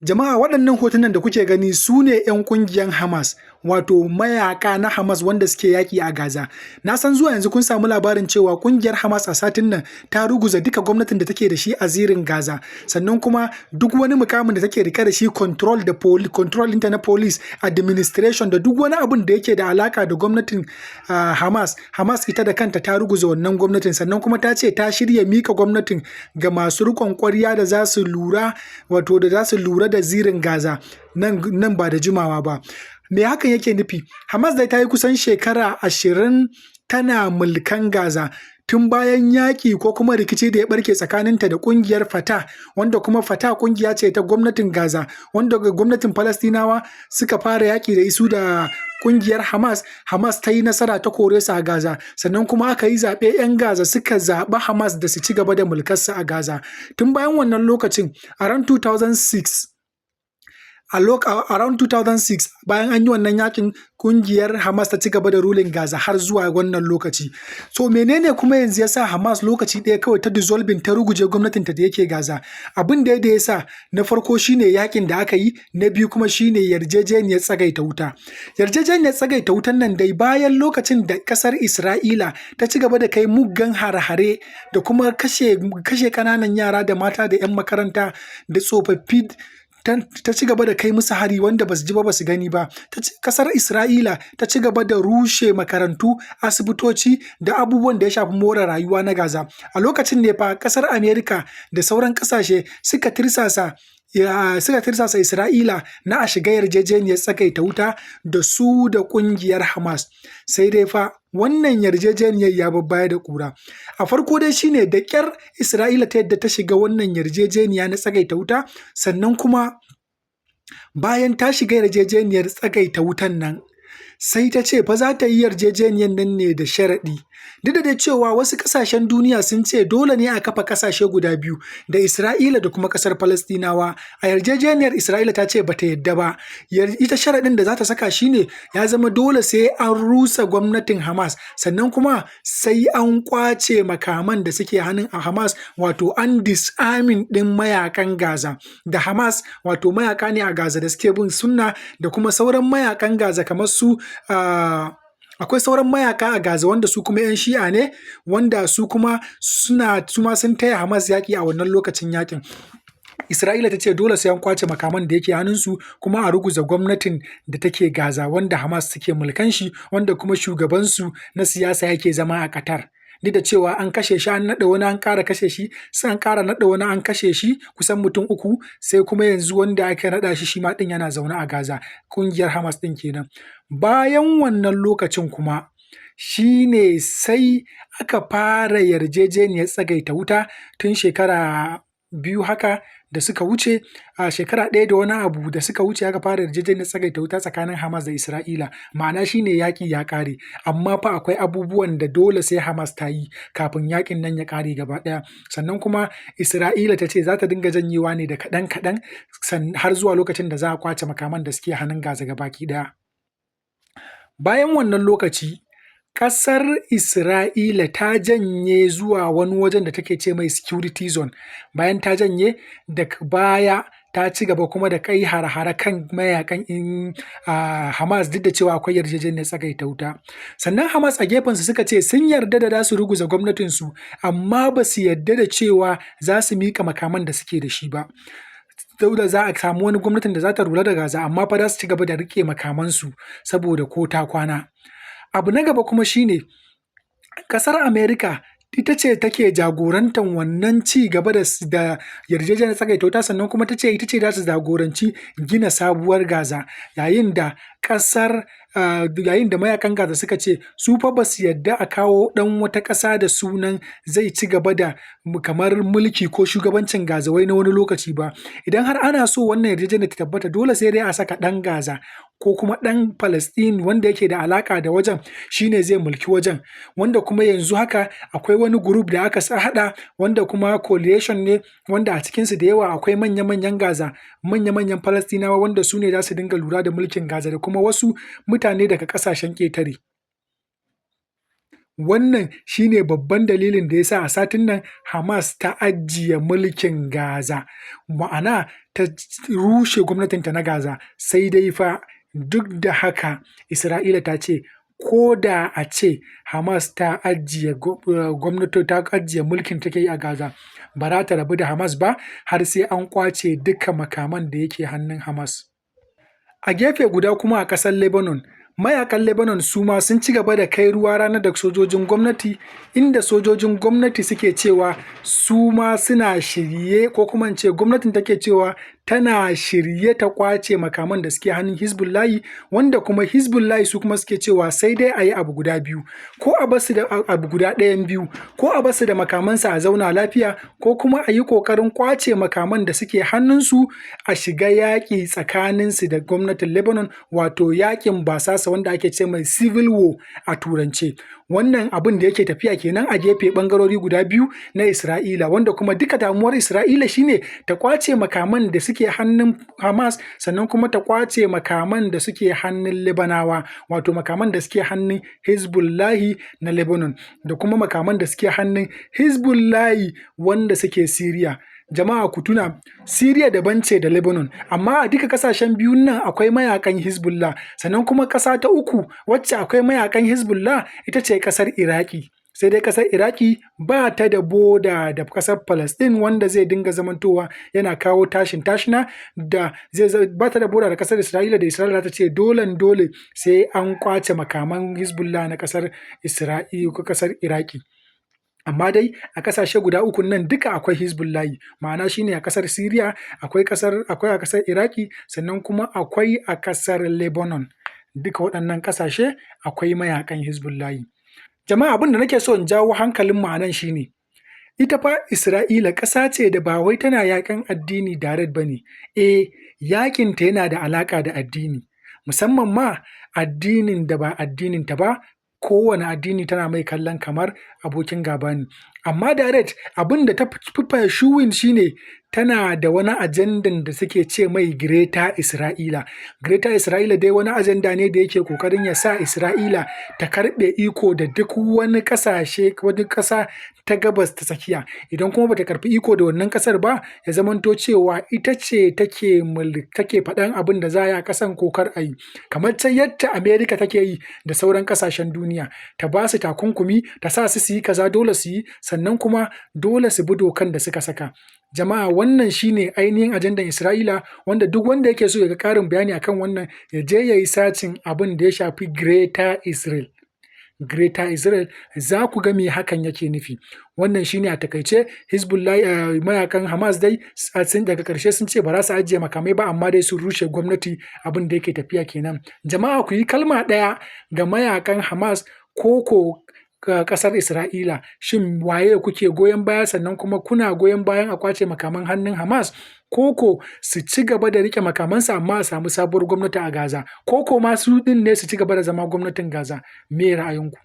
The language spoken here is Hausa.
Jama'a waɗannan hotunan da kuke gani su ne 'yan ƙungiyar Hamas, wato mayaƙa na Hamas wanda suke yaƙi a Gaza. Na san zuwa yanzu kun samu labarin cewa ƙungiyar Hamas a satin nan ta ruguza duka gwamnatin da take da shi a zirin Gaza. Sannan kuma duk wani mukamin da take rike da shi control ɗinta na police, administration da duk wani abin da yake da alaka da gwamnatin Hamas. Hamas ita da kanta ta ruguza wannan gwamnatin, sannan kuma ta ce ta shirya mika gwamnatin ga masu riƙon ƙwarya da za su lura da zirin Gaza nan ba da jimawa ba. Me hakan yake nufi? Hamas dai ta yi kusan shekara 20 tana mulkan Gaza tun bayan yaƙi ko kuma rikici da ya barke tsakaninta da ƙungiyar Fatah, wanda kuma Fatah ƙungiya ce ta gwamnatin Gaza, wanda gwamnatin Falastinawa suka fara yaƙi da isu da ƙungiyar Hamas. Hamas ta yi nasara ta kore su a Gaza, sannan kuma aka yi zaɓe 'yan Gaza suka zaɓi Hamas da su ci gaba da mulkarsu a Gaza. Tun bayan wannan lokacin, around 2006 bayan an yi wannan yakin, kungiyar Hamas ta ci gaba da ruling Gaza har zuwa wannan lokaci. So menene kuma yanzu yasa Hamas lokaci ɗaya kawai ta dissolving ta ruguje gwamnatin ta da yake Gaza? Abin da yasa na farko shine yakin da aka yi, na biyu kuma shine yarjejeniyar tsagaita wuta. Yarjejeniyar tsagaita wutan nan dai bayan lokacin da kasar Isra'ila ta ci gaba da kai muggan hare-hare da kuma kashe kananan yara da mata da 'yan makaranta da tsofaffi, ta ci gaba da kai musu hari wanda basu ji ba basu gani ba. Kasar Isra'ila ta ci gaba da rushe makarantu, asibitoci da abubuwan da ya shafi more rayuwa na Gaza. A lokacin ne fa kasar Amerika da sauran kasashe suka tirsasa Isra'ila na a shiga yarjejeniyar tsagaita wuta da su da kungiyar Hamas. Sai dai fa wannan yarjejeniyar ya babbaya da kura. A farko dai shine da ƙyar Isra'ila ta yadda ta shiga wannan yarjejeniya na tsagaita wuta, sannan kuma bayan ta shiga yarjejeniyar tsagaita wutan nan, sai ta ce fa za ta yi yarjejeniyar nan ne da sharaɗi. Duk da cewa wasu ƙasashen duniya sun ce dole ne a kafa ƙasashe guda biyu, da Isra'ila da kuma ƙasar Falastinawa. A yarjejeniyar Isra'ila ta ce bata yadda ba. Ita sharaɗin da za ta saka shine ya zama dole sai an rusa gwamnatin Hamas, sannan kuma sai an kwace makaman da suke hannun a Hamas, wato an disarming ɗin mayakan Gaza. Da Hamas wato mayaka ne a Gaza da suke bin sunna, da kuma sauran mayakan Gaza kamar su akwai sauran mayaka a Gaza wanda su kuma 'yan Shi'a ne, wanda su kuma sun taya Hamas yaƙi a wannan lokacin yaƙin. Isra'ila ta ce dole sai an kwace makaman da yake hannunsu, kuma a ruguza gwamnatin da take Gaza wanda Hamas suke mulkan shi, wanda kuma shugabansu na siyasa yake zama a Qatar. Duk da cewa an kashe shi, an naɗa wani, an ƙara kashe shi, sai an ƙara naɗa wani, an kashe shi kusan mutum 3, sai kuma yanzu wanda aka naɗa shi ma ɗin yana zaune a Gaza, ƙungiyar Hamas ɗin kenan. Bayan wannan lokacin kuma shine sai aka fara yarjejeniyar tsagaita wuta tun shekara 2 haka da suka wuce, a shekara 1 da wani abu da suka wuce aka fara yarjejeniyar tsagaita wuta tsakanin Hamas da Isra'ila. Ma'ana shine yaƙi ya ƙare, amma fa akwai abubuwan da dole sai Hamas ta yi kafin yaƙin nan ya ƙare gaba ɗaya. Sannan kuma Isra'ila ta ce za ta dinga janyewa ne da kaɗan-kaɗan har zuwa lokacin da za a kwace makaman da suke hannun Gaza gabaki ɗaya. Bayan wannan lokaci, ƙasar Isra'ila ta janye zuwa wani wajen da take ce mai security zone. Bayan ta janye, daga baya ta ci gaba kuma da kai hare-hare kan mayakan Hamas, duk da cewa akwai yarjejeniyar tsagaita wuta. Sannan Hamas a gefensu suka ce sun yarda da za su ruguza gwamnatinsu, amma ba su yarda da cewa za su miƙa makaman da suke da shi ba. Dole za a samu wani gwamnatin da za ta lura da Gaza, amma fa za su ci gaba da riƙe makamansu saboda ko ta kwana. Abu na gaba kuma shine ƙasar Amerika ita ce take jagorantar wannan ci gaba da yarjejeniyar tsagaita wuta, sannan kuma ita ce za su jagoranci gina sabuwar Gaza, yayin da mayakan Gaza suka ce su fa ba su yadda a kawo ɗan wata ƙasa da sunan zai ci gaba da kamar mulki ko shugabancin Gaza wai na wani lokaci ba. Idan har ana so wannan yarjejeniyar ta tabbata, dole sai dai a saka ɗan Gaza ko kuma ɗan Palestine wanda yake da alaƙa da wajen, shine zai mulki wajen, wanda kuma yanzu haka akwai wani group da aka haɗa, wanda kuma coalition ne, wanda a cikinsu da yawa akwai manya-manyan Gaza, manya-manyan Falastinawa, wanda su ne za su dinga lura da mulkin Gaza, da kuma wasu mutane daga ƙasashen ƙetare. Wannan shine babban dalilin da ya sa a satin nan Hamas ta ajiye mulkin Gaza, ma'ana ta rushe gwamnatinta na Gaza. Sai dai fa duk da haka Isra'ila ta ce ko da a ce Hamas ta ajiye gwamnati ta ajiye mulkin take yi a Gaza, ba za ta rabu da Hamas ba har sai an kwace duka makaman da yake hannun Hamas. A gefe guda kuma a ƙasar Lebanon, mayakan Lebanon su ma sun ci gaba da kai ruwa rana da sojojin gwamnati, inda sojojin gwamnati suke cewa su ma suna shirye, ko kuma in ce gwamnatin take cewa tana shirye ta kwace makaman da suke hannun Hizbullahi, wanda kuma Hizbullahi su kuma suke cewa sai dai a yi abu guda biyu, ko a basu da abu guda ɗayan biyu, ko a basu da makamansa a zauna lafiya, ko kuma a yi ƙoƙarin kwace makaman da suke hannunsu a shiga yaƙi tsakaninsu da gwamnatin Lebanon, wato yaƙin basasa wanda ake ce mai civil war a turance. Wannan abin da yake tafiya kenan a gefe bangarori guda biyu na Isra'ila, wanda kuma duka damuwar Isra'ila shine ta kwace makaman da suke hannun Hamas, sannan kuma ta kwace makaman da suke hannun Lebanawa, wato makaman da suke hannun Hizbullahi na Lebanon, da kuma makaman da suke hannun Hizbullahi wanda suke Syria. Jama'a ku tuna, Syria daban ce da Lebanon, amma a duka kasashen biyun nan akwai mayakan Hizbullah. Sannan kuma ƙasa ta uku wacce akwai mayakan Hizbullah ita ce ƙasar Iraki. Sai dai ƙasar Iraki ba ta da boda da ƙasar Palestine, wanda zai dinga zamantowa yana kawo tashin tashina, da ba ta da boda da ƙasar Isra'ila, da Isra'ila ta ce dole sai an kwace makaman Hizbullah na ƙasar Isra'ila ko ƙasar Iraki. Amma dai a ƙasashe guda uku nan duka akwai Hizbullahi, ma'ana shine a ƙasar Syria, akwai a ƙasar Iraki, sannan kuma akwai a ƙasar Lebanon. Duka waɗannan ƙasashe akwai mayakan Hizbullahi. Jama'a, abin da nake so in jawo hankalin mu a nan shine, ita fa Isra'ila ƙasa ce da ba wai tana yaƙan addini direct bane. Yaƙin ta yana da alaƙa da addini, musamman ma addinin da ba addinin ta ba. Kowane addini tana mai kallon kamar abokin gaba ne, amma direct abin da ta fi pursuing shine tana da wani ajandan da suke ce mai Greater Isra'ila. Greater Isra'ila dai wani ajanda ne da yake kokarin ya sa Isra'ila ta karɓe iko da duk wani ƙasa ta gabas ta tsakiya. Idan kuma bata karɓi iko da wannan ƙasar ba, ya zamanto cewa ita ce take faɗan abin da za a yi a ƙasan ko kar a yi, kamar ta yadda America take yi da sauran ƙasashen duniya, ta ba su takunkumi, ta sa su yi kaza dole su yi, sannan kuma dole su bi dokan da suka saka. Jama'a, wannan shine ainihin ajandan Isra'ila, wanda duk wanda yake so ya ga ƙarin bayani akan wannan, ya je ya yi sacin abin da ya shafi Greater Israel. Greater Israel, za ku ga me hakan yake nufi. Wannan shine a takaice. Hizbullah, mayakan Hamas dai daga ƙarshe sun ce ba za su ajiye makamai ba, amma dai sun rushe gwamnati. Abin da yake tafiya kenan. Jama'a, ku yi kalma ɗaya ga mayakan Hamas ko ƙasar Isra'ila. Shin waye kuke goyon baya, sannan kuma kuna goyon bayan a kwace makaman hannun Hamas, koko su ci gaba da rike makamansu amma a samu sabuwar gwamnati a Gaza, koko ma su din ne su ci gaba da zama gwamnatin Gaza? Me ra'ayinku?